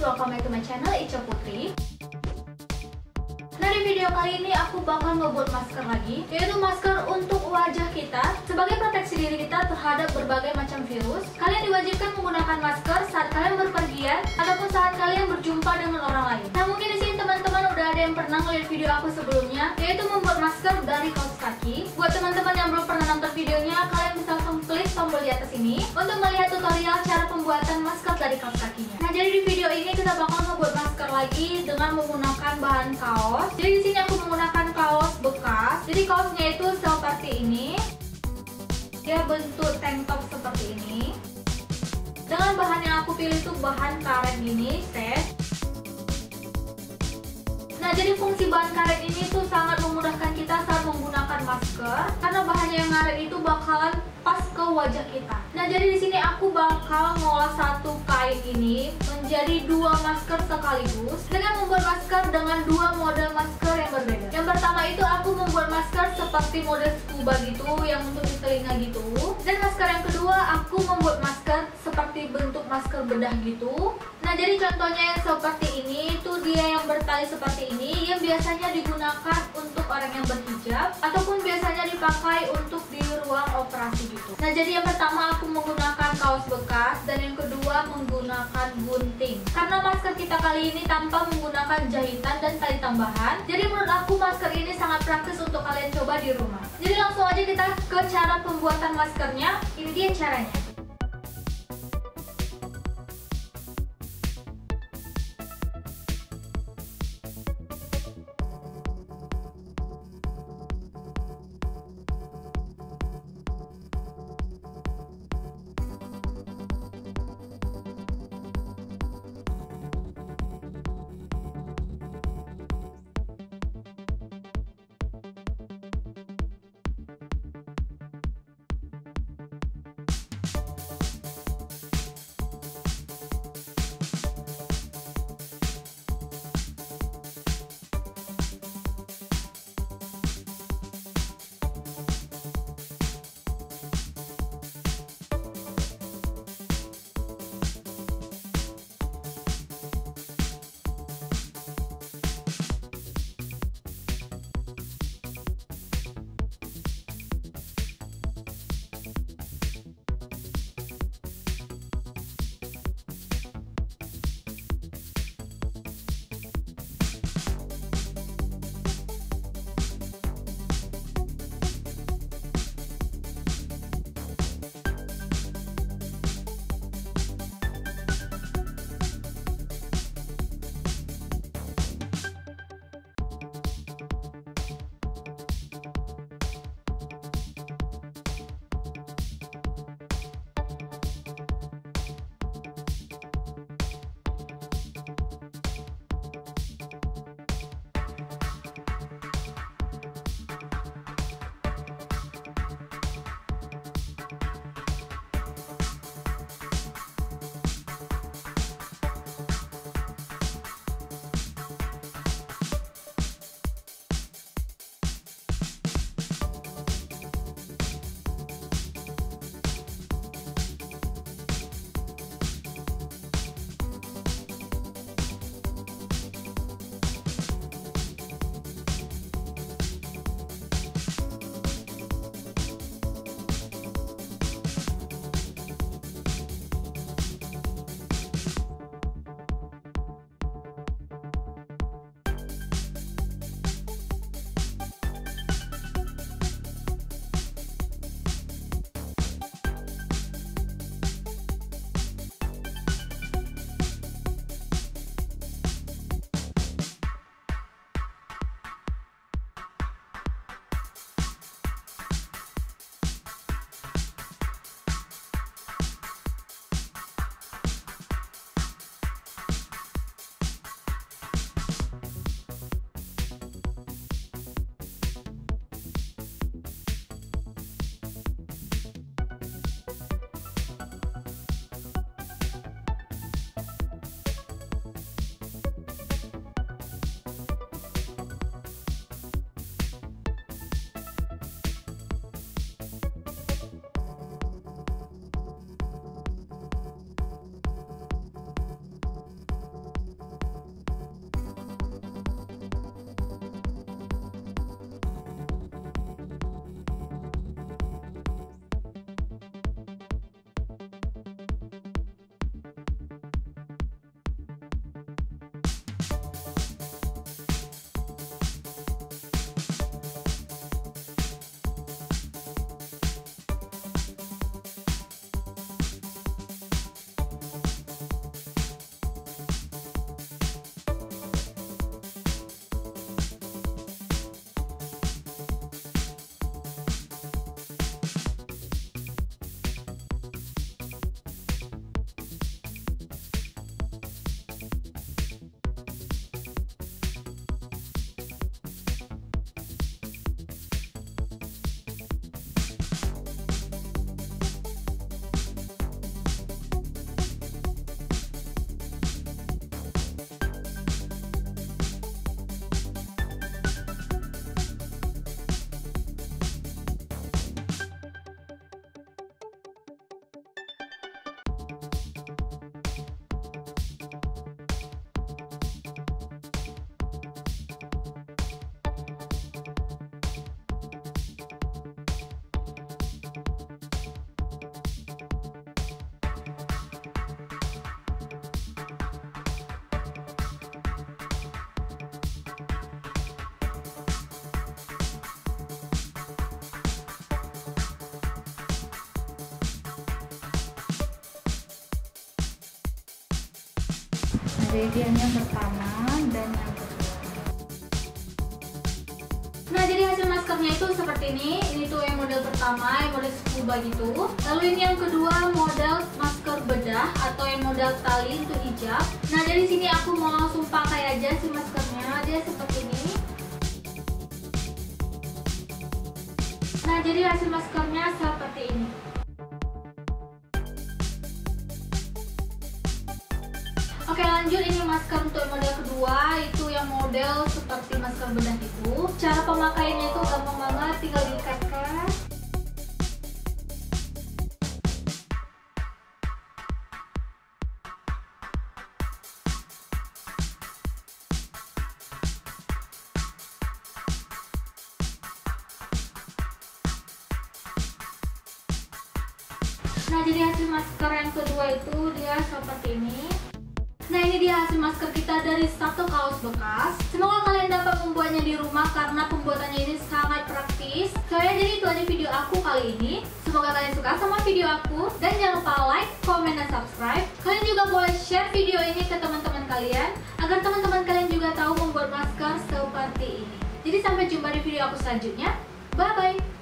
welcome back to my channel, Ica Putri. Nah, di video kali ini aku bakal ngebuat masker lagi, yaitu masker untuk wajah kita sebagai proteksi diri kita terhadap berbagai macam virus. Kalian diwajibkan menggunakan masker saat kalian berpergian ataupun saat kalian berjumpa dengan orang lain. Nah, mungkin di sini teman-teman udah ada yang pernah ngeliat video aku sebelumnya, yaitu membuat masker dari kaos kaki. Buat teman-teman yang belum pernah nonton videonya, kalian bisa langsung klik tombol di atas ini untuk melihat tutorial cara pembuatan masker dari kaos kakinya. Nah, jadi di video ini kita bakal ngebuat masker lagi dengan menggunakan bahan kaos. Jadi di sini aku menggunakan kaos bekas. Jadi kaosnya itu seperti ini. Dia bentuk tank top seperti ini. Dengan bahan yang aku pilih itu bahan karet gini, set. Nah, jadi fungsi bahan karet ini tuh sangat memudahkan kita saat menggunakan masker karena bahannya yang karet itu bakalan pas ke wajah kita. Nah, jadi di sini aku bakal ngolah satu kain ini menjadi dua masker sekaligus dengan membuat masker dengan dua model masker yang berbeda. Yang pertama itu aku membuat masker seperti model scuba gitu yang untuk di telinga gitu. Dan masker yang kedua aku membuat masker seperti bentuk masker bedah gitu. Nah, jadi contohnya yang seperti ini itu dia yang bertali seperti ini yang biasanya digunakan untuk orang yang berhijab ataupun biasanya dipakai untuk di ruang operasi gitu. Nah, jadi yang pertama aku menggunakan kaos bekas dan yang kedua menggunakan gunting. Karena masker kita kali ini tanpa menggunakan jahitan dan tali tambahan, jadi menurut aku masker ini sangat praktis untuk kalian coba di rumah. Jadi langsung aja kita ke cara pembuatan maskernya. Ini dia caranya. bagian yang pertama dan yang kedua. Nah, jadi hasil maskernya itu seperti ini. Ini tuh yang model pertama, yang model scuba gitu. Lalu ini yang kedua, model masker bedah atau yang model tali untuk hijab. Nah, jadi sini aku mau langsung pakai aja si maskernya. Dia seperti ini. Nah, jadi hasil maskernya seperti ini. Oke, lanjut. Ini masker untuk model kedua, itu yang model seperti masker bedah itu. Cara pemakaiannya itu gampang banget, tinggal diikatkan. Nah, jadi hasil masker yang kedua itu dia seperti ini. Nah, ini dia hasil masker kita dari Dari Kaos Bekas. Semoga kalian dapat membuatnya di rumah karena pembuatannya ini sangat praktis. Jadi itu aja video aku kali ini. Semoga kalian suka sama video aku. Dan jangan lupa like, comment, dan subscribe. Kalian juga boleh share video ini ke teman-teman kalian agar teman-teman kalian juga tahu membuat masker seperti ini. Jadi sampai jumpa di video aku selanjutnya. Bye-bye!